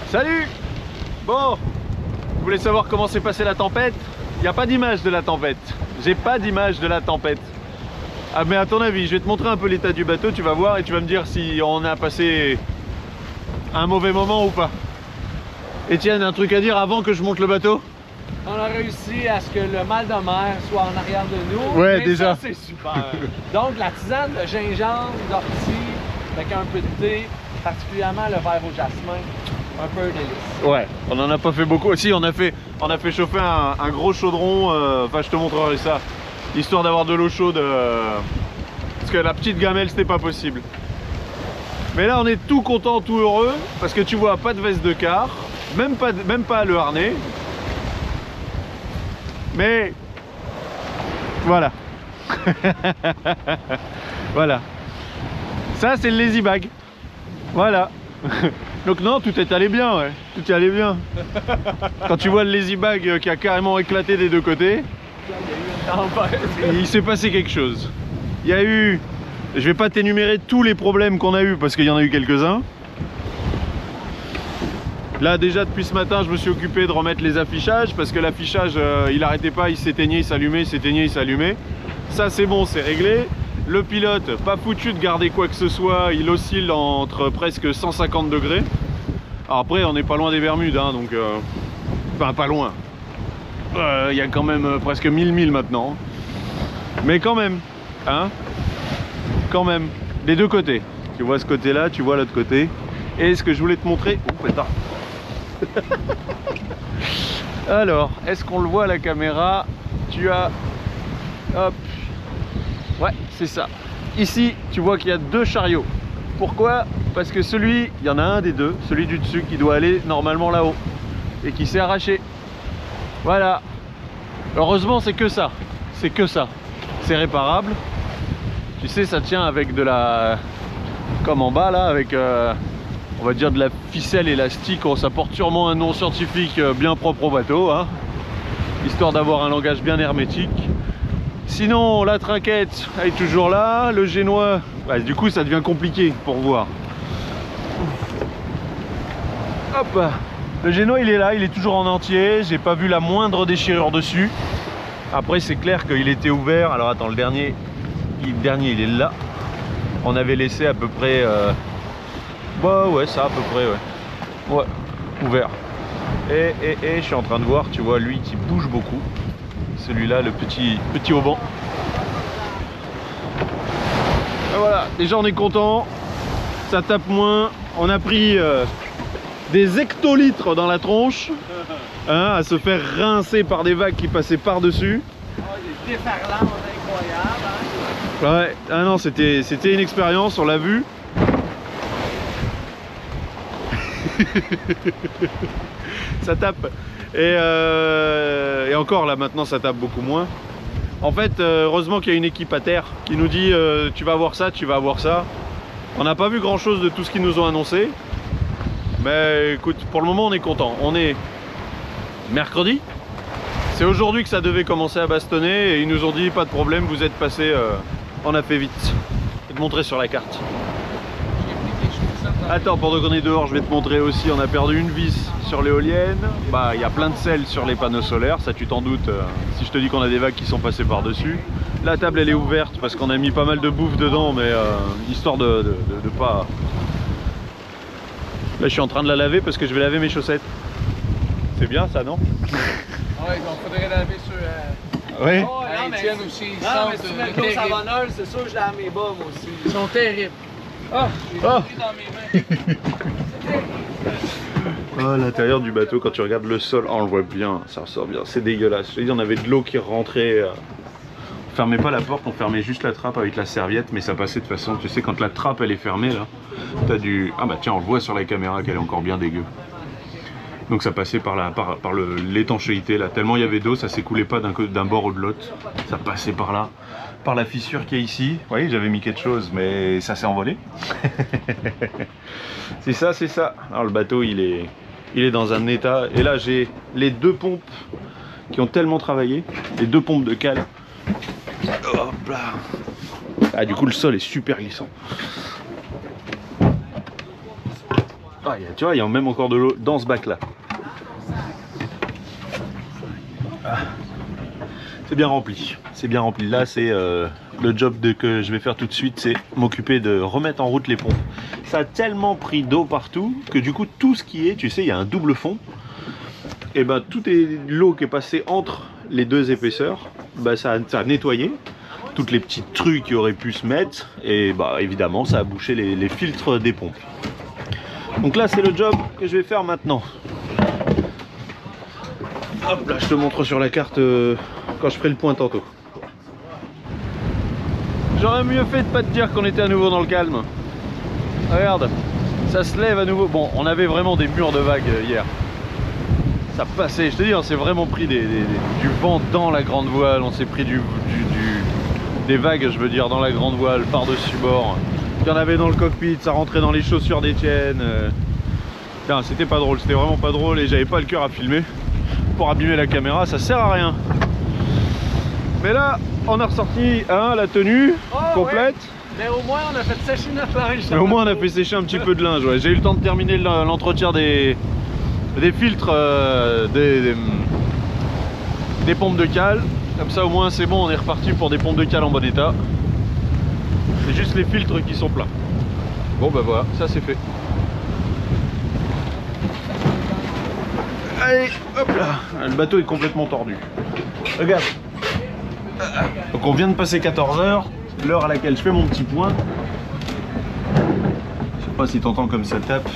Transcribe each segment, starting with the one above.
Salut! Bon, vous voulez savoir comment s'est passée la tempête? Il n'y a pas d'image de la tempête. J'ai pas d'image de la tempête. Ah mais à ton avis, je vais te montrer un peu l'état du bateau, tu vas voir et tu vas me dire si on a passé un mauvais moment ou pas. Étienne, un truc à dire avant que je monte le bateau? On a réussi à ce que le mal de mer soit en arrière de nous. Ouais, mais déjà. c'est super. Donc la tisane de gingembre, d'ortie, avec un peu de thé, particulièrement le verre au jasmin, un peu délice. Ouais, on n'en a pas fait beaucoup. Si, on a fait chauffer un gros chaudron, enfin je te montrerai ça, histoire d'avoir de l'eau chaude, parce que la petite gamelle c'était pas possible. Mais là on est tout content, tout heureux, parce que tu vois, pas de veste de quart, même pas le harnais. Mais voilà. Voilà. Ça c'est le lazy bag. Voilà. Donc non, tout est allé bien, ouais. Tout est allé bien. Quand tu vois le lazy bag qui a carrément éclaté des deux côtés, il s'est passé quelque chose. Il y a eu... Je vais pas t'énumérer tous les problèmes qu'on a eu parce qu'il y en a eu quelques-uns. Là déjà depuis ce matin je me suis occupé de remettre les affichages parce que l'affichage il arrêtait pas, il s'éteignait, il s'allumait, il s'éteignait, il s'allumait. Ça c'est bon, c'est réglé. Le pilote, pas foutu de garder quoi que ce soit, il oscille entre presque 150 degrés. Alors après on n'est pas loin des Bermudes hein, donc enfin pas loin. Il y a quand même presque 1000 milles maintenant. Mais quand même, hein, quand même, des deux côtés. Tu vois ce côté là, tu vois l'autre côté. Et ce que je voulais te montrer, oh pétard. Alors, est-ce qu'on le voit à la caméra? Tu as... Hop. Ouais, c'est ça. Ici, tu vois qu'il y a deux chariots. Pourquoi? Parce que celui, il y en a un des deux, celui du dessus, qui doit aller normalement là-haut. Et qui s'est arraché. Voilà. Heureusement, c'est que ça. C'est que ça. C'est réparable. Tu sais, ça tient avec de la... Comme en bas, là, avec... on va dire de la ficelle élastique, ça porte sûrement un nom scientifique bien propre au bateau, hein, histoire d'avoir un langage bien hermétique. Sinon, la trinquette elle est toujours là, le génois, ouais, du coup ça devient compliqué pour voir. Hop, le génois il est là, il est toujours en entier, j'ai pas vu la moindre déchirure dessus. Après c'est clair qu'il était ouvert, alors attends, le dernier il est là. On avait laissé à peu près... Bah ouais, ça à peu près, ouais. Ouais, ouvert. Et je suis en train de voir, tu vois, lui qui bouge beaucoup. Celui-là, le petit auban. Et voilà, déjà on est content. Ça tape moins. On a pris des hectolitres dans la tronche. Hein, à se faire rincer par des vagues qui passaient par-dessus. Oh, des déferlantes incroyables, hein? Ouais, ah non, c'était une expérience, on l'a vu. Ça tape et encore là maintenant ça tape beaucoup moins. En fait heureusement qu'il y a une équipe à terre qui nous dit tu vas voir ça, tu vas voir ça. On n'a pas vu grand chose de tout ce qu'ils nous ont annoncé, mais écoute, pour le moment on est content. On est mercredi, c'est aujourd'hui que ça devait commencer à bastonner et ils nous ont dit pas de problème, vous êtes passé, on a fait vite. Je vais te montrer sur la carte. Attends, pendant qu'on est dehors, je vais te montrer aussi, on a perdu une vis sur l'éolienne. Bah, il y a plein de sel sur les panneaux solaires, ça tu t'en doutes, si je te dis qu'on a des vagues qui sont passées par-dessus. La table, elle est ouverte parce qu'on a mis pas mal de bouffe dedans, mais histoire de pas... Là, je suis en train de la laver parce que je vais laver mes chaussettes. C'est bien ça, non? Ouais, donc faudrait laver sur... Ouais. Oh, non, mais Étienne aussi, ils Non, sont mais si tu mets de l'eau savonneuse, c'est sûr que je lave mes bas, moi aussi. Ils sont terribles. Ah, j'ai pris dans mes mains. Oh, l'intérieur du bateau, quand tu regardes le sol, oh, on le voit bien, ça ressort bien, c'est dégueulasse. Je te dis, on avait de l'eau qui rentrait. On fermait pas la porte, on fermait juste la trappe avec la serviette, mais ça passait de façon, tu sais, quand la trappe elle est fermée là, t'as du... Ah bah tiens, on le voit sur la caméra qu'elle est encore bien dégueu. Donc ça passait par l'étanchéité là, tellement il y avait d'eau, ça s'écoulait pas d'un bord ou de l'autre, ça passait par là. Par la fissure qui est ici. Vous voyez, j'avais mis quelque chose, mais ça s'est envolé. C'est ça, c'est ça. Alors le bateau, il est dans un état. Et là, j'ai les deux pompes qui ont tellement travaillé. Les deux pompes de cale. Hop là. Ah, du coup, le sol est super glissant. Ah, tu vois, il y a même encore de l'eau dans ce bac là. Ah. C'est bien rempli. C'est bien rempli. Là, c'est le job que je vais faire tout de suite, c'est m'occuper de remettre en route les pompes. Ça a tellement pris d'eau partout que du coup, tout ce qui est, tu sais, il y a un double fond. Et ben, tout est l'eau qui est passée entre les deux épaisseurs. Ben, ça a nettoyé toutes les petites trucs qui auraient pu se mettre. Et bah, évidemment, ça a bouché les filtres des pompes. Donc là, c'est le job que je vais faire maintenant. Hop là, je te montre sur la carte quand je ferai le point tantôt. J'aurais mieux fait de pas te dire qu'on était à nouveau dans le calme. Regarde, ça se lève à nouveau. Bon, on avait vraiment des murs de vagues hier. Ça passait, je te dis, on s'est vraiment pris du vent dans la grande voile. On s'est pris des vagues, je veux dire, dans la grande voile, par-dessus bord. Il y en avait dans le cockpit, ça rentrait dans les chaussures d'Etienne. C'était pas drôle, c'était vraiment pas drôle et j'avais pas le cœur à filmer. Pour abîmer la caméra, ça sert à rien. Mais là, on a ressorti la tenue complète. Ouais. Mais au moins, on a fait sécher notre linge. Mais au moins, on a fait sécher un petit peu de linge. Ouais. J'ai eu le temps de terminer l'entretien des filtres des pompes de cale. Comme ça, au moins, c'est bon, on est reparti pour des pompes de cale en bon état. C'est juste les filtres qui sont plats. Bon, bah voilà, ça c'est fait. Allez, hop là, le bateau est complètement tordu. Regarde. Donc on vient de passer 14 h, l'heure à laquelle je fais mon petit point. Je sais pas si t'entends comme ça tape.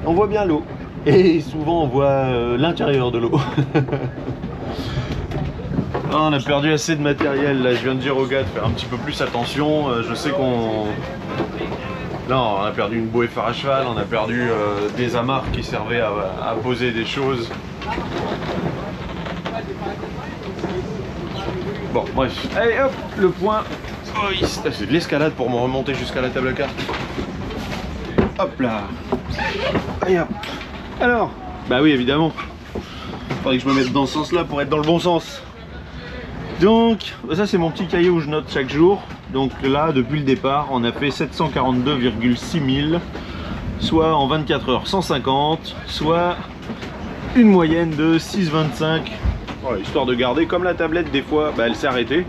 On voit bien l'eau. Et souvent on voit l'intérieur de l'eau. On a perdu assez de matériel là, je viens de dire aux gars de faire un petit peu plus attention. Je sais qu'on... Là, on a perdu une bouée phare à cheval, on a perdu des amarres qui servaient à poser des choses. Bon, bref. Allez, hop, le point. Oh, c'est de l'escalade pour me remonter jusqu'à la table à cartes. Hop là. Allez, hop. Alors, bah oui, évidemment. Faudrait que je me mette dans ce sens-là pour être dans le bon sens. Donc, ça c'est mon petit cahier où je note chaque jour. Donc là, depuis le départ, on a fait 742,6 000, soit en 24 heures 150, soit une moyenne de 6,25. Voilà, histoire de garder, comme la tablette des fois, bah, elle s'est arrêtée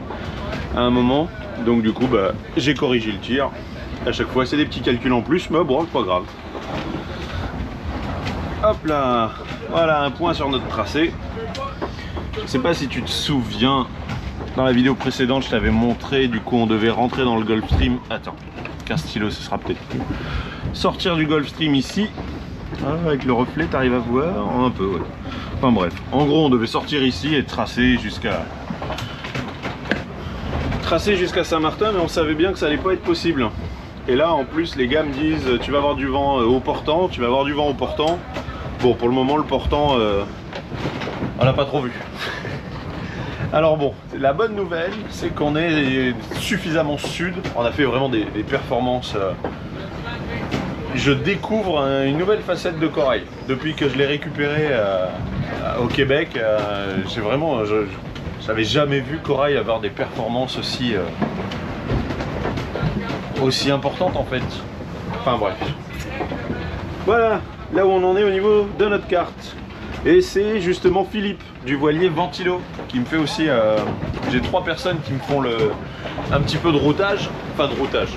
à un moment. Donc du coup, bah, j'ai corrigé le tir. À chaque fois, c'est des petits calculs en plus, mais bon, pas grave. Hop là, voilà un point sur notre tracé. Je sais pas si tu te souviens. Dans la vidéo précédente, je t'avais montré, du coup on devait rentrer dans le Gulfstream. Attends, qu'un stylo, ce sera peut-être plus. Sortir du Gulfstream ici. Ah, avec le reflet, t'arrives à voir un peu, ouais. Enfin bref, en gros, on devait sortir ici et tracer jusqu'à Saint-Martin, mais on savait bien que ça allait pas être possible. Et là, en plus, les gars me disent, tu vas avoir du vent au portant, tu vas avoir du vent au portant. Bon, pour le moment, le portant, on l'a pas trop vu. Alors bon, la bonne nouvelle, c'est qu'on est suffisamment sud. On a fait vraiment des performances. Je découvre une nouvelle facette de corail. Depuis que je l'ai récupéré au Québec, j'ai vraiment, j'avais jamais vu corail avoir des performances aussi importantes en fait. Enfin bref. Voilà, là où on en est au niveau de notre carte. Et c'est justement Philippe du voilier Ventilo qui me fait aussi, j'ai 3 personnes qui me font un petit peu de routage, enfin de routage,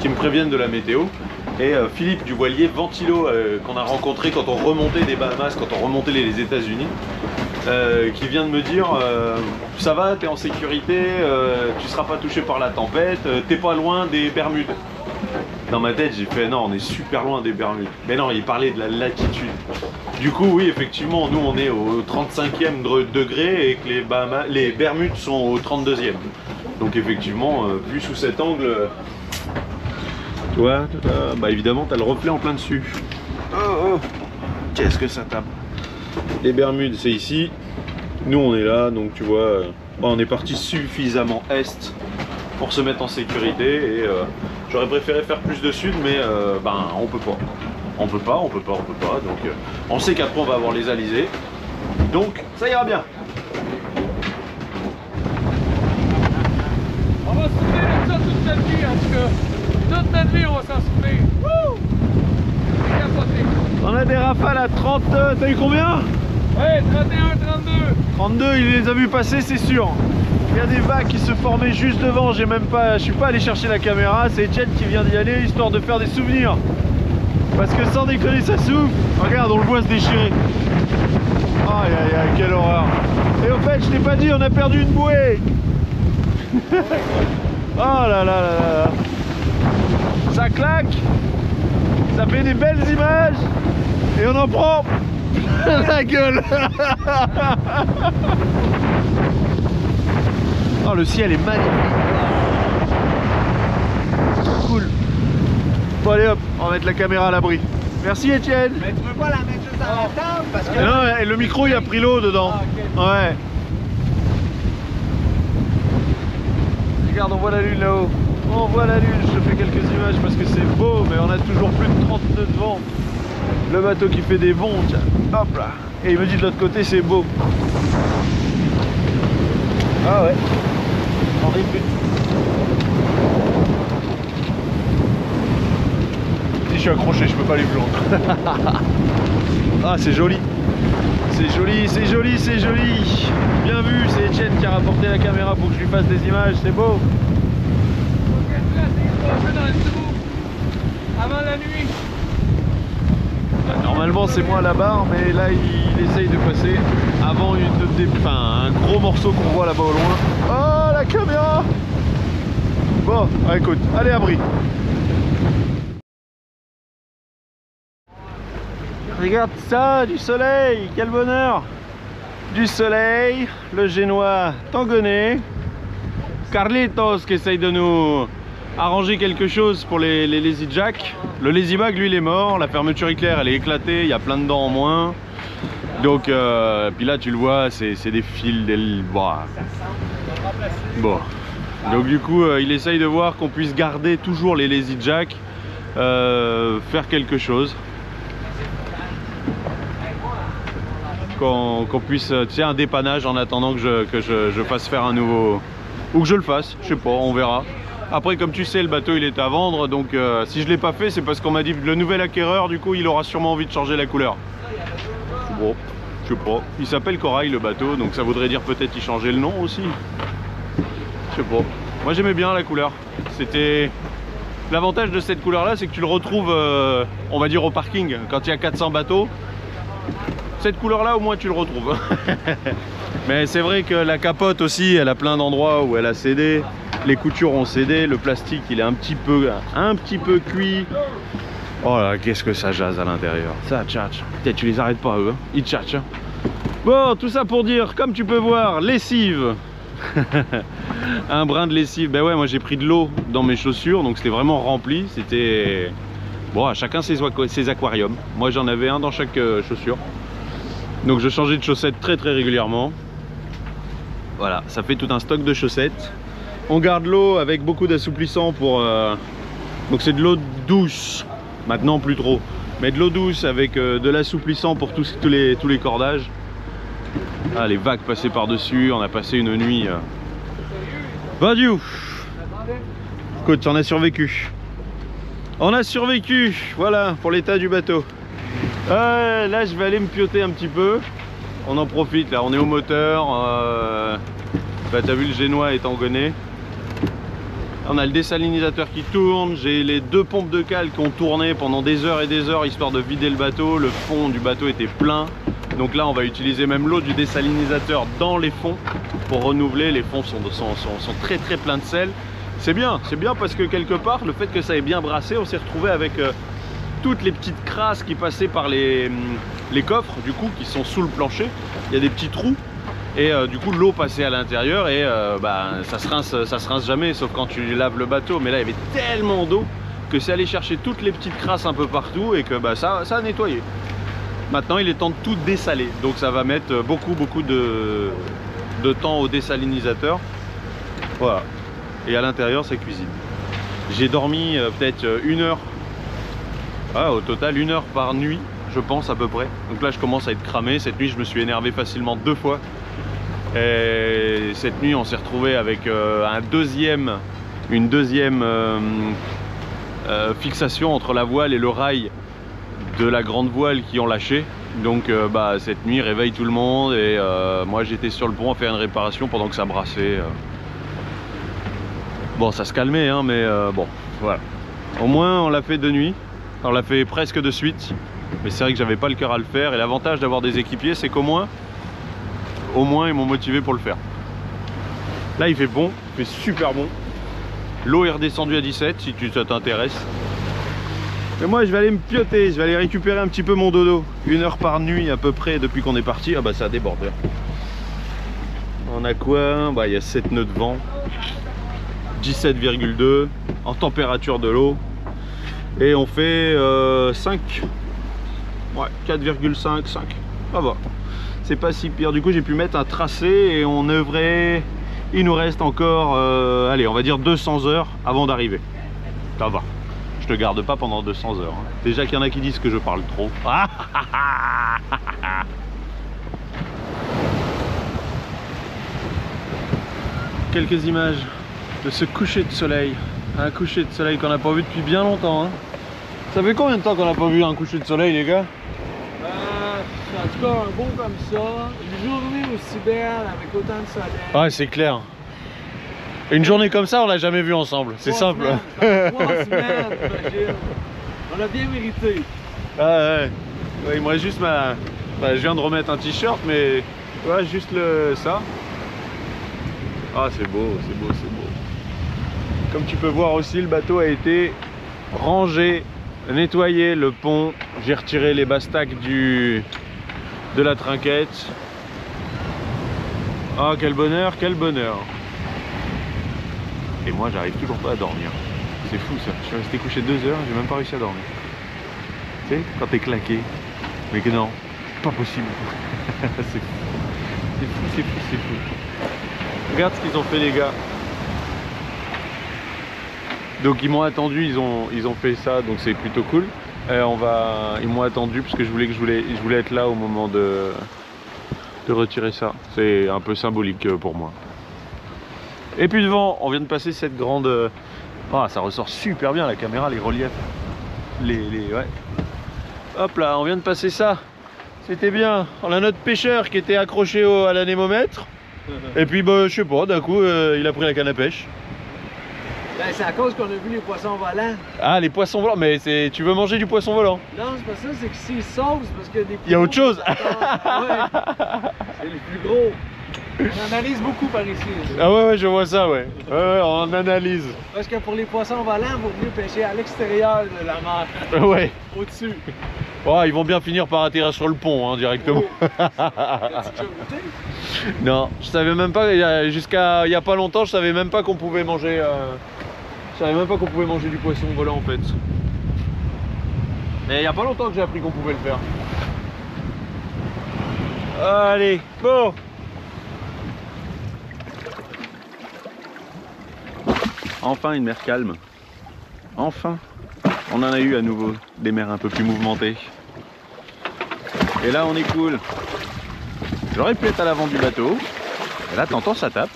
qui me préviennent de la météo. Et Philippe du voilier Ventilo qu'on a rencontré quand on remontait des Bahamas, quand on remontait les États-Unis, qui vient de me dire ça va, t'es en sécurité, tu seras pas touché par la tempête, t'es pas loin des Bermudes. Dans ma tête, j'ai fait non, on est super loin des Bermudes. Mais non, il parlait de la latitude. Du coup, oui, effectivement, nous on est au 35e degré et que les Bermudes sont au 32e. Donc, effectivement, vu sous cet angle, tu vois, bah évidemment, tu as le reflet en plein dessus. Oh, oh. Qu'est-ce que ça tape. Les Bermudes, c'est ici. Nous, on est là, donc tu vois, on est parti suffisamment est pour se mettre en sécurité. Et j'aurais préféré faire plus de sud, mais ben on peut pas. On peut pas. Donc on sait qu'après on va avoir les alizés. Donc ça ira bien. On va se souvenir de ça toute notre vie en tout cas. Toute notre vie on va s'en souvenir. Wouh! rafale à 30, t'as eu combien? Ouais, 31, 32. 32, il les a vus passer, c'est sûr. Il y a des vagues qui se formaient juste devant, je suis pas allé chercher la caméra, c'est Etienne qui vient d'y aller, histoire de faire des souvenirs. Parce que sans déconner, ça souffle. Regarde, on le voit se déchirer. Aïe aïe aïe, quelle horreur. Et au fait, je t'ai pas dit, on a perdu une bouée. Oh là là là là. Ça claque, ça fait des belles images, et on en prend la gueule. Oh, le ciel est magnifique. Cool. Bon allez hop, on va mettre la caméra à l'abri. Merci Etienne. Mais tu veux pas la mettre juste à la table parce que... Non, et le micro il a pris l'eau dedans. Ah, ok. Ouais. Regarde, on voit la lune là-haut. On voit la lune, je te fais quelques images parce que c'est beau, mais on a toujours plus de 30 nœuds de vent. Le bateau qui fait des bonds, tiens. Hop là. Et il me dit de l'autre côté c'est beau. Ah ouais. On arrive plus. Si je suis accroché, je peux pas aller plus loin. Ah c'est joli. C'est joli, c'est joli, c'est joli. Bien vu, c'est Etienne qui a rapporté la caméra pour que je lui fasse des images, c'est beau. Avant la nuit. Normalement c'est moi à la barre, mais là il essaye de passer avant un gros morceau qu'on voit là-bas au loin. Oh la caméra. Bon, écoute, allez abri. Regarde ça, du soleil, quel bonheur. Du soleil, le génois Tanguenay, Carlitos qui essaye de nous arranger quelque chose pour les lazy jack. Le lazy bag lui il est mort, la fermeture éclair elle est éclatée, il y a plein de dents en moins. Donc puis là tu le vois, c'est des fils, bon. Donc du coup il essaye de voir qu'on puisse garder toujours les lazy jack, faire quelque chose. Qu'on puisse, tu sais, un dépannage en attendant que je fasse faire un nouveau, ou que je le fasse, je sais pas, on verra. Après comme tu sais le bateau il est à vendre, donc si je l'ai pas fait c'est parce qu'on m'a dit que le nouvel acquéreur du coup il aura sûrement envie de changer la couleur. Bon, je sais pas, il s'appelle Corail le bateau, donc ça voudrait dire peut-être y changer le nom aussi. Je sais pas, moi j'aimais bien la couleur, c'était... L'avantage de cette couleur là c'est que tu le retrouves on va dire au parking, quand il y a 400 bateaux. Cette couleur là au moins tu le retrouves. Mais c'est vrai que la capote aussi elle a plein d'endroits où elle a cédé, les coutures ont cédé, le plastique il est un petit peu cuit. Oh là qu'est-ce que ça jase à l'intérieur, ça tchatche. Peut-être tu les arrêtes pas eux, hein. Ils tchatchent. Bon tout ça pour dire, comme tu peux voir, lessive. Un brin de lessive, ben ouais moi j'ai pris de l'eau dans mes chaussures donc c'était vraiment rempli, c'était... Bon à chacun ses aquariums, moi j'en avais un dans chaque chaussure. Donc je changeais de chaussettes très régulièrement. Voilà, ça fait tout un stock de chaussettes. On garde l'eau avec beaucoup d'assouplissant pour... Donc c'est de l'eau douce, maintenant plus trop. Mais de l'eau douce avec de l'assouplissant pour tous les cordages. Ah, les vagues passées par-dessus, on a passé une nuit... Badiou. Écoute, on a survécu. On a survécu, voilà, pour l'état du bateau. Là je vais aller me pioter un petit peu. On en profite là, on est au moteur. Bah, t'as vu le génois est tanguenay. On a le désalinisateur qui tourne. J'ai les 2 pompes de cale qui ont tourné pendant des heures et des heures histoire de vider le bateau. Le fond du bateau était plein. Donc là on va utiliser même l'eau du désalinisateur dans les fonds pour renouveler. Les fonds sont très pleins de sel. C'est bien parce que quelque part le fait que ça ait bien brassé, on s'est retrouvé avec toutes les petites crasses qui passaient par les coffres du coup qui sont sous le plancher. Il y a des petits trous et du coup l'eau passait à l'intérieur et bah, ça se rince jamais sauf quand tu laves le bateau. Mais là il y avait tellement d'eau que c'est aller chercher toutes les petites crasses un peu partout et que bah, ça a nettoyé. Maintenant il est temps de tout dessaler, donc ça va mettre beaucoup de temps au désalinisateur. Voilà, et à l'intérieur ça cuisine. J'ai dormi peut-être 1 heure. Ah, au total 1 heure par nuit je pense à peu près. Donc là je commence à être cramé. Cette nuit je me suis énervé facilement 2 fois. Et cette nuit on s'est retrouvé avec une deuxième fixation entre la voile et le rail de la grande voile qui ont lâché. Donc bah, cette nuit réveille tout le monde et moi j'étais sur le pont à faire une réparation pendant que ça brassait. Bon, ça se calmait hein, mais bon voilà. Au moins on l'a fait de nuit, on l'a fait presque de suite, mais c'est vrai que j'avais pas le cœur à le faire et l'avantage d'avoir des équipiers c'est qu'au moins ils m'ont motivé pour le faire. Là il fait bon, il fait super bon. L'eau est redescendue à 17 si ça t'intéresse. Et moi je vais aller me pioter, je vais aller récupérer un petit peu mon dodo. 1 heure par nuit à peu près depuis qu'on est parti. Ah bah ça déborde. On a quoi? Bah il y a 7 nœuds de vent, 17,2 en température de l'eau. Et on fait 5. Ouais, 4,5, 5. Ah bah, c'est pas si pire. Du coup j'ai pu mettre un tracé et on œuvrait. Il nous reste encore, allez, on va dire 200 heures avant d'arriver. Ça va. Je te garde pas pendant 200 heures. Hein. Déjà qu'il y en a qui disent que je parle trop. Quelques images de ce coucher de soleil. Un coucher de soleil qu'on n'a pas vu depuis bien longtemps. Hein. Ça fait combien de temps qu'on n'a pas vu un coucher de soleil, les gars? En tout cas, un beau comme ça, une journée aussi belle avec autant de soleil. Ouais, c'est clair. Une journée comme ça, on l'a jamais vu ensemble. C'est simple. 3 semaines, j'imagine. On a bien mérité. Ah ouais. Ouais, il me reste juste ma... Bah, je viens de remettre un t-shirt, mais... Ouais, juste ça. Ah, c'est beau, c'est beau, c'est beau. Comme tu peux voir aussi, le bateau a été rangé, nettoyé, le pont. J'ai retiré les bastacs de la trinquette. Ah, quel bonheur, quel bonheur. Et moi, j'arrive toujours pas à dormir. C'est fou ça. Je suis resté couché 2 heures, j'ai même pas réussi à dormir. Tu sais, quand t'es claqué. Mais que non, pas possible. C'est fou. C'est fou, c'est fou, c'est fou. Regarde ce qu'ils ont fait les gars. Donc ils m'ont attendu, ils ont fait ça, donc c'est plutôt cool. Ils m'ont attendu parce que je voulais être là au moment de retirer ça. C'est un peu symbolique pour moi. Et puis devant, on vient de passer cette grande... Ah, ça ressort super bien la caméra, les reliefs. Ouais. Hop là, on vient de passer ça. C'était bien. On a notre pêcheur qui était accroché à l'anémomètre. Et puis, bah, je sais pas, d'un coup, il a pris la canne à pêche. Ben, c'est à cause qu'on a vu les poissons volants. Ah, les poissons volants, mais tu veux manger du poisson volant? Non, c'est pas ça, c'est que s'ils sautent, parce qu'il y a des... Il y a autre chose. Ouais. C'est les plus gros. On analyse beaucoup par ici. Ah ouais, je vois ça, ouais. Ouais, on analyse. Parce que pour les poissons volants, il vaut mieux pêcher à l'extérieur de la mer. Ouais. Au-dessus. Ouais, ils vont bien finir par atterrir sur le pont, hein, directement. Oh. T'as-tu déjà goûté? Non, je savais même pas, jusqu'à il y a pas longtemps, je savais même pas qu'on pouvait manger... Je savais même pas qu'on pouvait manger du poisson volant, en fait. Mais il y a pas longtemps que j'ai appris qu'on pouvait le faire. Allez, bon. Enfin une mer calme. Enfin. On en a eu à nouveau des mers un peu plus mouvementées. Et là on est cool. J'aurais pu être à l'avant du bateau. Et là t'entends ça tape.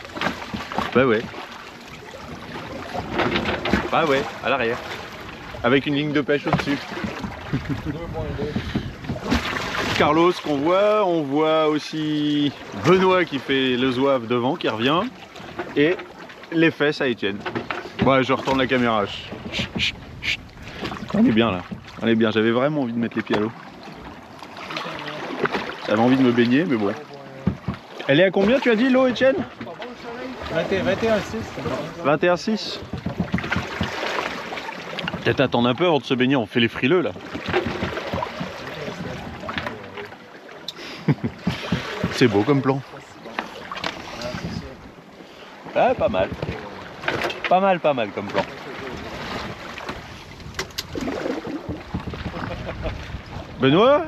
Bah ouais. Bah ouais, à l'arrière. Avec une ligne de pêche au-dessus. 2.2. Carlos qu'on voit, on voit aussi Benoît qui fait le zouave devant, qui revient. Et les fesses à Étienne. Ouais, je retourne la caméra. Chut, chut, chut. On est bien là, on est bien. J'avais vraiment envie de mettre les pieds à l'eau. J'avais envie de me baigner, mais bon. Elle est à combien tu as dit l'eau, Étienne? 21,6. 21,6. Peut-être attendre un peu avant de se baigner, on fait les frileux là. C'est beau comme plan. Ah, pas mal. Pas mal comme plan. Benoît,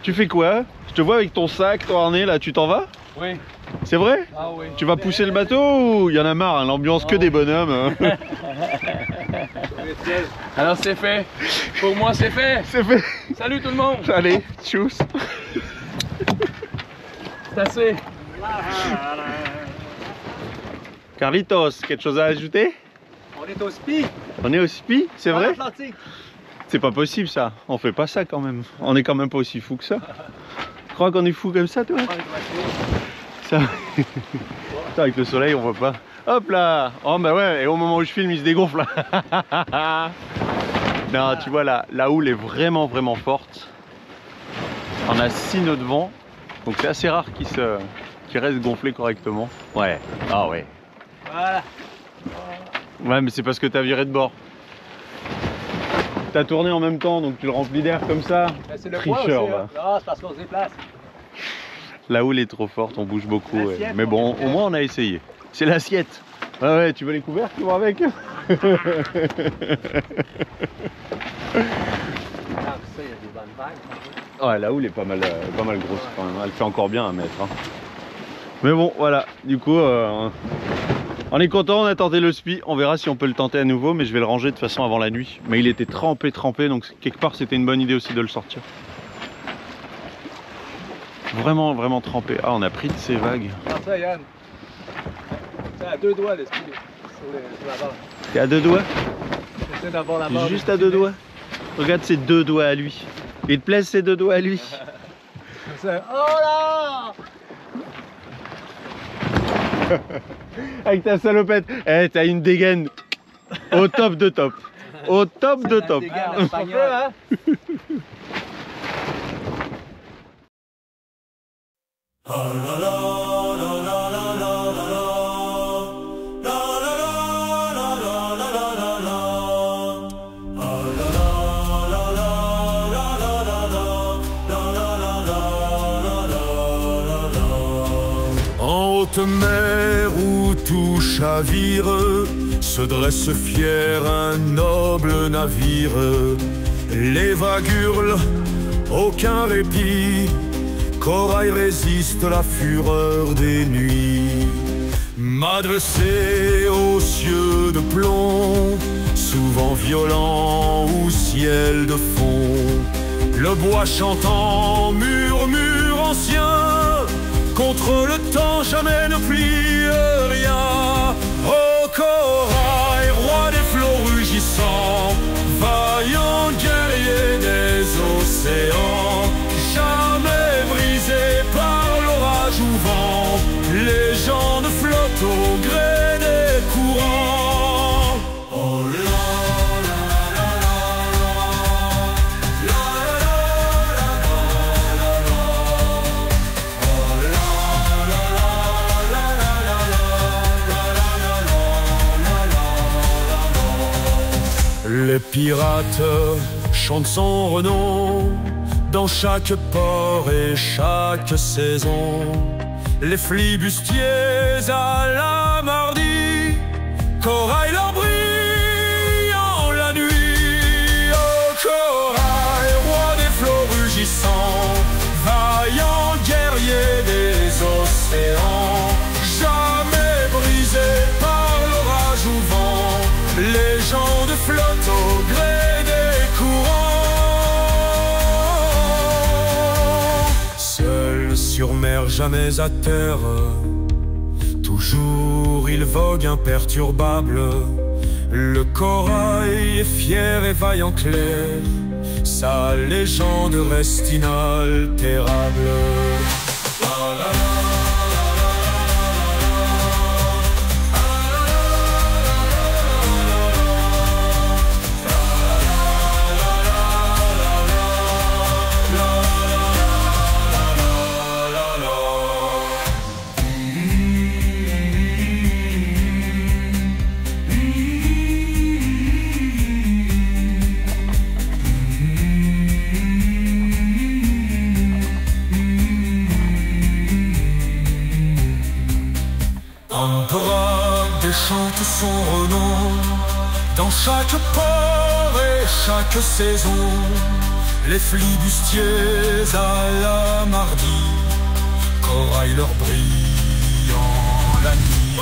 tu fais quoi? Je te vois avec ton sac, ton harnais là, tu t'en vas? Oui. C'est vrai? Ah oui. Tu vas pousser le bateau ou il y en a marre, hein, l'ambiance que des bonhommes hein. Alors c'est fait. Pour moi c'est fait. C'est fait. Salut tout le monde. Allez, tchuss. C'est assez. Carlitos, quelque chose à ajouter? On est au SPI. On est au SPI, c'est vrai? Atlantique. C'est pas possible ça, on fait pas ça quand même. On est quand même pas aussi fou que ça. Tu crois qu'on est fou comme ça toi? Ça... Putain, avec le soleil on voit pas. Hop là. Oh bah ouais, et au moment où je filme il se dégonfle là. Non, tu vois la houle est vraiment forte. On a 6 nœuds de vent, donc c'est assez rare qu'il reste gonflé correctement. Ouais, ah ouais. Voilà. Ouais, mais c'est parce que t'as viré de bord. T'as tourné en même temps, donc tu le remplis d'air comme ça. C'est le poids aussi, hein. Non, c'est parce qu'on se déplace. La houle est trop forte, on bouge beaucoup. Ouais. Mais bon, au moins on a essayé. C'est l'assiette. Ouais, ouais, tu veux les couverts qui vont avec? Ah, ça, il y a des bonnes vagues. Ouais, la houle est pas mal grosse quand même. Elle fait encore bien 1 mètre. Hein. Mais bon, voilà. Du coup, on est content, on a tenté le spi. On verra si on peut le tenter à nouveau, mais je vais le ranger de toute façon avant la nuit. Mais il était trempé, donc quelque part c'était une bonne idée aussi de le sortir. Vraiment trempé. Ah, on a pris de ces vagues. Ah, ça, Yann. C'est à 2 doigts le spi sur la barre. T'es à 2 doigts? J'essaie d'avoir la barre. Juste à 2 doigts. Regarde ses 2 doigts à lui. Il te plaise ses 2 doigts à lui? Oh là! Avec ta salopette. Eh, t'as une dégaine au top de top. Au top de top. Mer où tout chavire, se dresse fier un noble navire. Les vagues hurlent, aucun répit, corail résiste la fureur des nuits. M'adresser aux cieux de plomb, souvent violent ou ciel de fond. Le bois chantant, murmure ancien, contre le temps jamais ne plie rien. Ô corail, roi des flots rugissants, vaillant guerrier des océans, jamais brisé par l'orage ou vent, légende flotte au gré des courants. Oh là là là là la. Les pirates chantent son renom dans chaque port et chaque saison. Les flibustiers à la Mardi, corail leur brillant la nuit. Oh corail, roi des flots rugissants, vaillant guerrier des océans, jamais brisé par l'orage ou vent, légende flotte au gré des courants. Seul sur mer, jamais à terre, toujours il vogue imperturbable. Le corail est fier et vaillant clair, sa légende reste inaltérable. Chante son renom dans chaque port et chaque saison. Les flibustiers à la Mardi, corail leur brillant la nuit.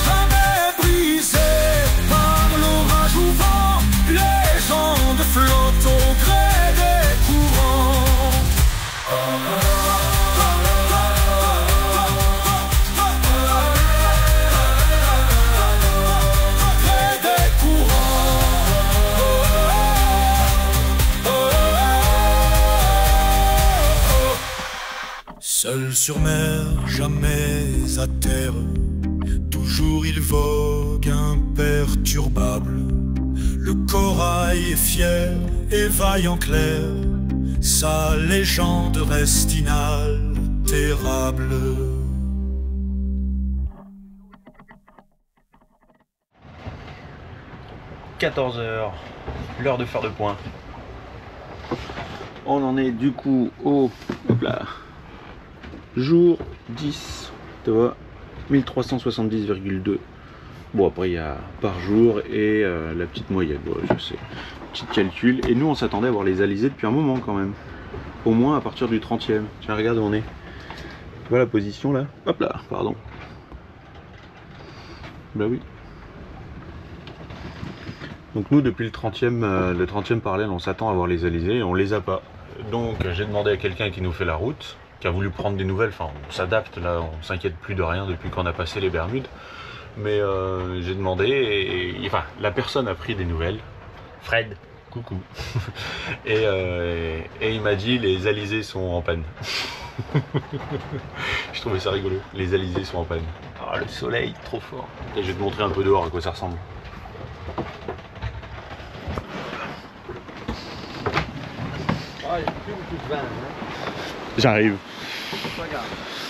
Jamais brisé par l'orage ou vent, légende flotte au gré. Seul sur mer, jamais à terre, toujours il vogue imperturbable. Le corail est fier et vaillant clair, sa légende reste inaltérable. « 14h, l'heure de faire le point. On en est du coup au jour 10, tu vois, 1370,2. Bon, après il y a par jour et la petite moyenne, bon, je sais, petit calcul. Et nous on s'attendait à voir les alizés depuis un moment quand même, au moins à partir du 30e. Tiens, regarde où on est. Tu vois la position là? Hop là, pardon. Bah oui. Donc nous depuis le 30e parallèle on s'attend à voir les alizés et on les a pas. Donc j'ai demandé à quelqu'un qui nous fait la route, qui a voulu prendre des nouvelles, enfin on s'adapte là, on s'inquiète plus de rien depuis qu'on a passé les Bermudes. Mais j'ai demandé et enfin la personne a pris des nouvelles, Fred, coucou, et il m'a dit les alizés sont en panne. Je trouvais ça rigolo, les alizés sont en panne. Ah le soleil trop fort. Et je vais te montrer un peu dehors à quoi ça ressemble. Ah, il n'y a plus beaucoup de vent, hein? J'arrive. Pas grave,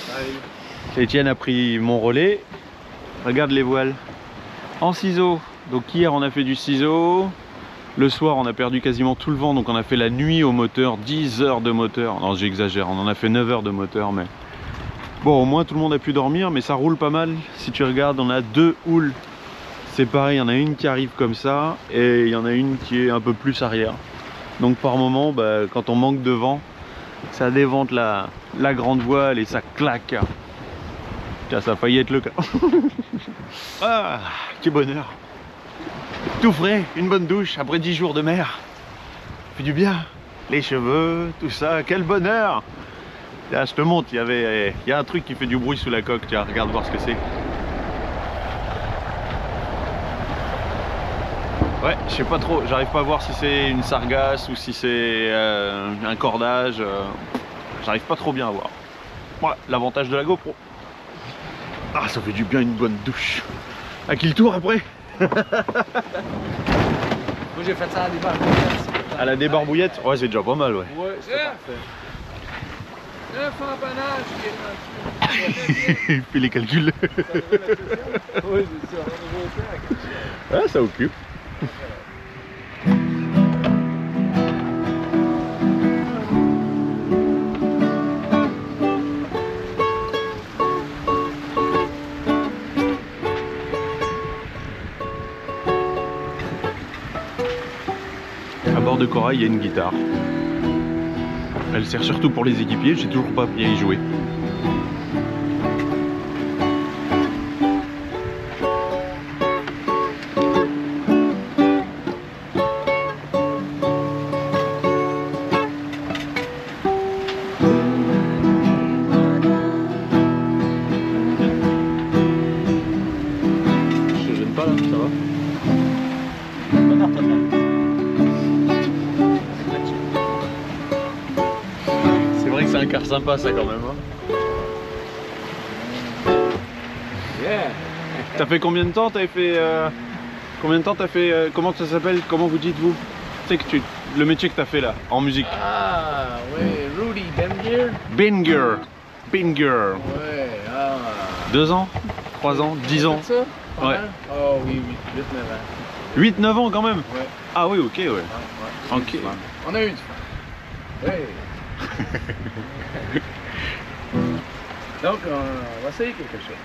j'arrive. Etienne a pris mon relais. Regarde les voiles. En ciseaux. Donc hier on a fait du ciseau. Le soir on a perdu quasiment tout le vent. Donc on a fait la nuit au moteur. 10 heures de moteur. Non j'exagère. On en a fait 9 heures de moteur. Mais bon au moins tout le monde a pu dormir. Mais ça roule pas mal. Si tu regardes on a 2 houles. C'est pareil. Il y en a une qui arrive comme ça. Et il y en a une qui est un peu plus arrière. Donc par moment bah, quand on manque de vent, ça dévente la grande voile et ça claque. Tiens, ça a failli être le cas. Ah, quel bonheur. Tout frais, une bonne douche après 10 jours de mer. Ça fait du bien. Les cheveux, tout ça, quel bonheur. Tiens, je te montre, il y a un truc qui fait du bruit sous la coque. Tiens, regarde voir ce que c'est. Ouais, je sais pas trop, j'arrive pas à voir si c'est une sargasse ou si c'est un cordage. J'arrive pas trop bien à voir. Voilà, l'avantage de la GoPro. Ah, ça fait du bien une bonne douche. À qui le tour après? Moi j'ai fait ça à la débarbouillette. À la débarbouillette? Ouais, c'est déjà pas mal, ouais. Ouais, c'est parfait. Un empannage qui est Il fait les calculs. oui, c'est ça. Ah, ça occupe. À bord de Corail, il y a une guitare. Elle sert surtout pour les équipiers, j'ai toujours pas bien y jouer. Je te gêne pas là, ça va? C'est vrai que c'est un car sympa ça quand même. Hein. Yeah. T'as fait combien de temps? T'avais fait combien de temps t'as fait comment ça s'appelle? Comment vous dites-vous? Tu sais que le métier que t'as fait là en musique. Ah, oui, Rudy Bemgear. Binger. Ouais, ah. 2 ans? 3 ans? 10 ans? C'est ça? Ouais. Oh oui, 8, 9 ans. 8-9 ans quand même? Ouais. Ah oui, ok, ouais. Ouais. Ok. On a eu du fun. Ouais. Donc, on va essayer quelque chose.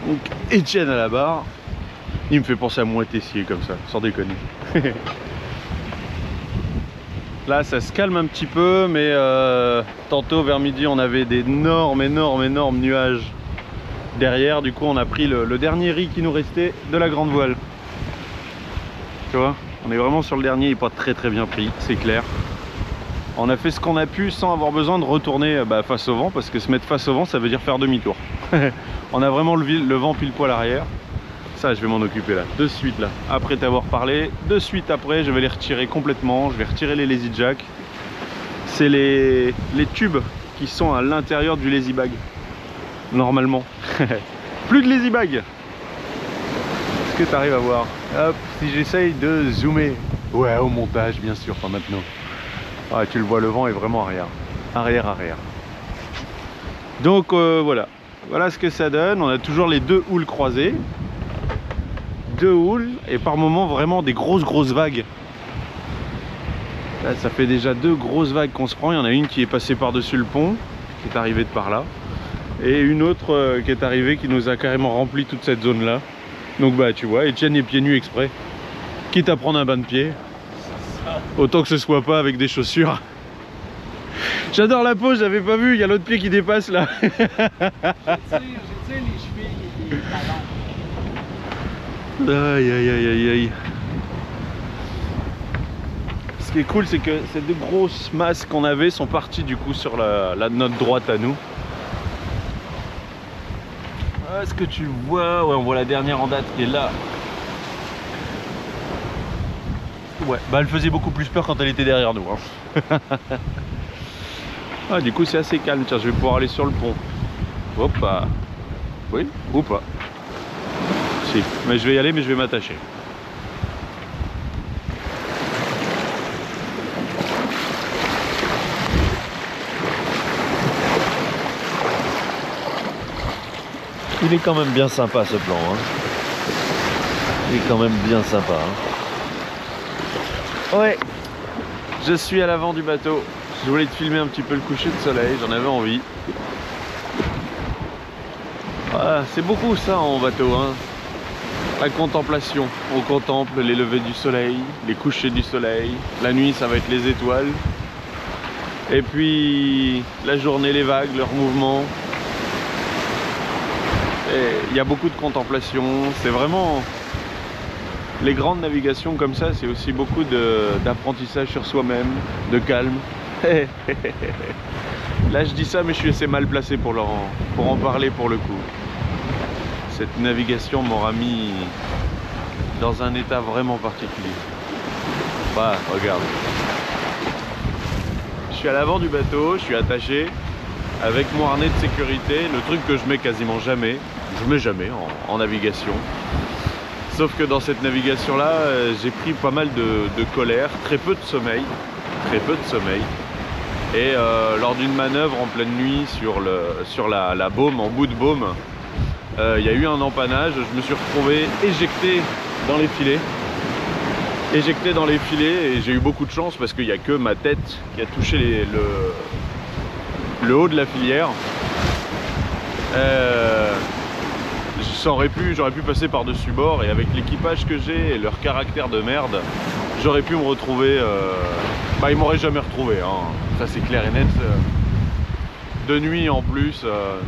Donc Etienne à la barre. Il me fait penser à moi Tessier comme ça, sans déconner. Là ça se calme un petit peu, mais tantôt vers midi on avait d'énormes nuages derrière. Du coup on a pris le dernier riz qui nous restait de la grande voile. Tu vois, on est vraiment sur le dernier, il n'est pas très bien pris, c'est clair. On a fait ce qu'on a pu sans avoir besoin de retourner face au vent, parce que se mettre face au vent ça veut dire faire demi-tour. On a vraiment le vent pile poil arrière. Ça je vais m'en occuper là, de suite là. Après t'avoir parlé, de suite après je vais les retirer complètement. Je vais retirer les lazy jack. C'est les tubes qui sont à l'intérieur du lazy bag. Normalement. Plus de lazy bag. Est-ce que tu arrives à voir? Hop, si j'essaye de zoomer. Ouais, au montage bien sûr, pas maintenant. Ah, tu le vois, le vent est vraiment arrière. Arrière. Donc voilà. Voilà ce que ça donne. On a toujours les deux houles croisées. Deux houles et par moment vraiment des grosses vagues. Là ça fait déjà deux grosses vagues qu'on se prend. Il y en a une qui est passée par-dessus le pont, qui est arrivée de par là, et une autre qui est arrivée, qui nous a carrément rempli toute cette zone là. Donc bah tu vois, Etienne est pieds nus exprès, quitte à prendre un bain de pied, autant que ce soit pas avec des chaussures. J'adore la pose, j'avais pas vu, il y a l'autre pied qui dépasse là. J'ai tiré les chevilles et les talons. Aïe. Ce qui est cool, c'est que ces deux grosses masses qu'on avait sont parties du coup sur notre droite à nous. Est-ce que tu vois? Ouais, on voit la dernière en date qui est là. Ouais, bah elle faisait beaucoup plus peur quand elle était derrière nous. Hein. Ah, du coup c'est assez calme. Tiens, je vais pouvoir aller sur le pont. Hop. Oui, ou pas. Si, mais je vais y aller, mais je vais m'attacher. Il est quand même bien sympa ce plan. Hein. Il est quand même bien sympa. Hein. Ouais, je suis à l'avant du bateau. Je voulais te filmer un petit peu le coucher de soleil, j'en avais envie. Voilà, c'est beaucoup ça en bateau. Hein. La contemplation, on contemple les levées du soleil, les couchers du soleil. La nuit ça va être les étoiles. Et puis la journée, les vagues, leurs mouvements. Il y a beaucoup de contemplation, c'est vraiment... Les grandes navigations comme ça, c'est aussi beaucoup d'apprentissage sur soi-même, de calme. Là je dis ça mais je suis assez mal placé pour en parler pour le coup. Cette navigation m'aura mis dans un état vraiment particulier. Bah regarde. Je suis à l'avant du bateau, je suis attaché avec mon harnais de sécurité, le truc que je mets quasiment jamais. Je mets jamais en navigation. Sauf que dans cette navigation là, j'ai pris pas mal de colère, très peu de sommeil. Et lors d'une manœuvre en pleine nuit sur la baume, en bout de baume, il y a eu un empannage. Je me suis retrouvé éjecté dans les filets. Et j'ai eu beaucoup de chance parce qu'il n'y a que ma tête qui a touché le haut de la filière. J'aurais pu passer par-dessus bord, et avec l'équipage que j'ai et leur caractère de merde, j'aurais pu me retrouver... Bah ils m'auraient jamais retrouvé, hein. Ça c'est clair et net. De nuit en plus,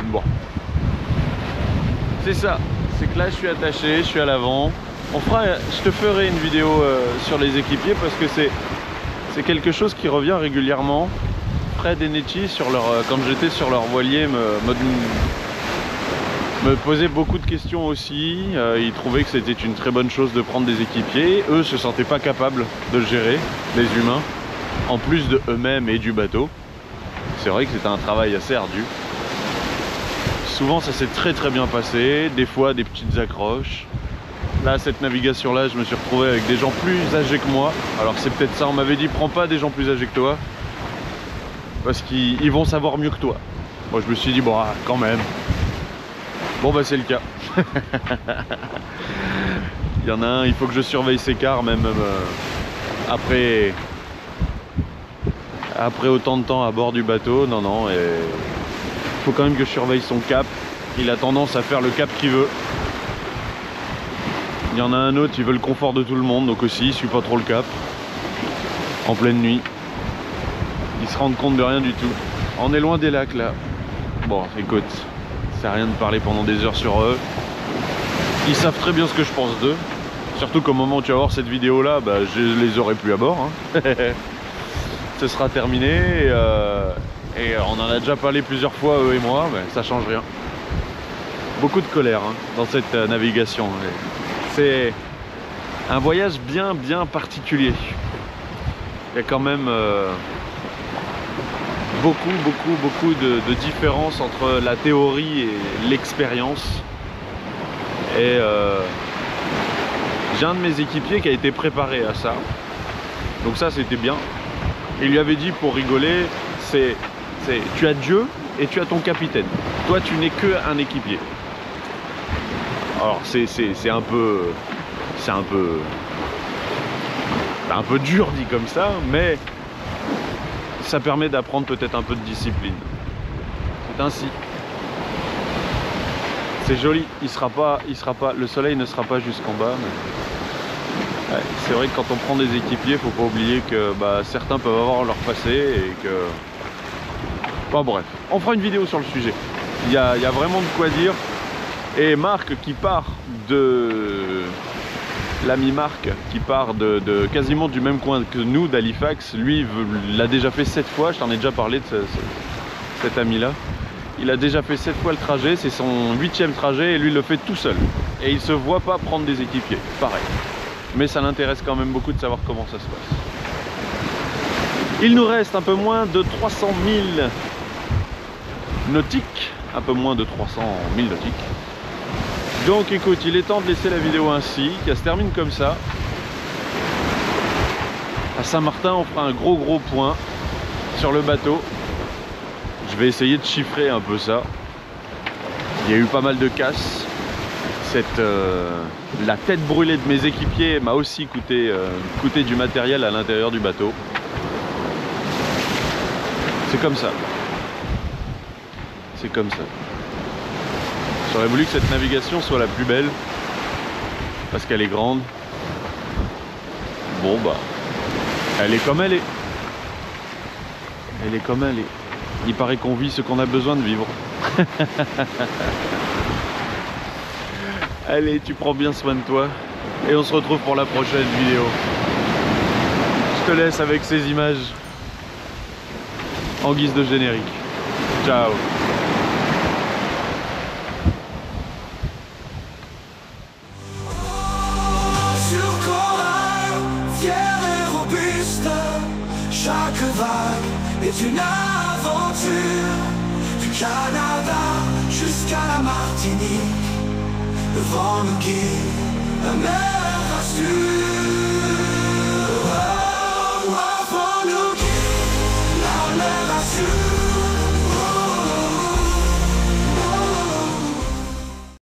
bon. C'est ça, c'est que là je suis attaché, je suis à l'avant. Je te ferai une vidéo sur les équipiers parce que c'est quelque chose qui revient régulièrement. Fred et Netchi, quand j'étais sur leur voilier, me posaient beaucoup de questions aussi. Ils trouvaient que c'était une très bonne chose de prendre des équipiers. Eux se sentaient pas capables de le gérer, les humains, en plus de eux-mêmes et du bateau. C'est vrai que c'était un travail assez ardu. Souvent ça s'est très bien passé, des fois des petites accroches. Là, cette navigation-là, je me suis retrouvé avec des gens plus âgés que moi. Alors c'est peut-être ça, on m'avait dit prends pas des gens plus âgés que toi, parce qu'ils vont savoir mieux que toi. Moi je me suis dit bon, quand même. Bon bah c'est le cas. Il y en a un, il faut que je surveille ses quarts même après autant de temps à bord du bateau. Non, et il faut quand même que je surveille son cap. Il a tendance à faire le cap qu'il veut. Il y en a un autre, il veut le confort de tout le monde, donc aussi il suit pas trop le cap. En pleine nuit. Ils se rendent compte de rien du tout. On est loin des lacs là. Bon, écoute, ça sert à rien de parler pendant des heures sur eux. Ils savent très bien ce que je pense d'eux. Surtout qu'au moment où tu vas voir cette vidéo là, bah, je les aurai plus à bord. Hein. Ce sera terminé et on en a déjà parlé plusieurs fois eux et moi, mais ça change rien. Beaucoup de colère hein, dans cette navigation. C'est un voyage bien particulier. Il y a quand même beaucoup de différences entre la théorie et l'expérience. Et j'ai un de mes équipiers qui a été préparé à ça. Donc ça c'était bien. Il lui avait dit pour rigoler, tu as Dieu et tu as ton capitaine. Toi tu n'es que un équipier. Alors c'est un peu dur dit comme ça, mais ça permet d'apprendre peut-être un peu de discipline. C'est ainsi. C'est joli, il sera pas, le soleil ne sera pas jusqu'en bas. Mais... ouais, c'est vrai que quand on prend des équipiers, faut pas oublier que bah, certains peuvent avoir leur passé et que... Enfin bref, on fera une vidéo sur le sujet. Il y a vraiment de quoi dire. Et Marc qui part de... L'ami Marc qui part de quasiment du même coin que nous, d'Halifax, lui l'a déjà fait 7 fois, je t'en ai déjà parlé de cet ami-là. Il a déjà fait 7 fois le trajet, c'est son 8e trajet et lui il le fait tout seul. Et il se voit pas prendre des équipiers, pareil. Mais ça l'intéresse quand même beaucoup de savoir comment ça se passe. Il nous reste un peu moins de 300 000 nautiques, un peu moins de 300 000 nautiques. Donc écoute, il est temps de laisser la vidéo ainsi, qu'elle se termine comme ça. À Saint-Martin, on fera un gros point sur le bateau. Je vais essayer de chiffrer un peu ça. Il y a eu pas mal de casses. La tête brûlée de mes équipiers m'a aussi coûté du matériel à l'intérieur du bateau. C'est comme ça. C'est comme ça. J'aurais voulu que cette navigation soit la plus belle. Parce qu'elle est grande. Bon bah. Elle est comme elle est. Elle est comme elle est. Il paraît qu'on vit ce qu'on a besoin de vivre. Allez, tu prends bien soin de toi. Et on se retrouve pour la prochaine vidéo. Je te laisse avec ces images en guise de générique. Ciao. Chaque vague est une aventure. Du Canada jusqu'à la Martinique, le vent nous guide, la mer rassure.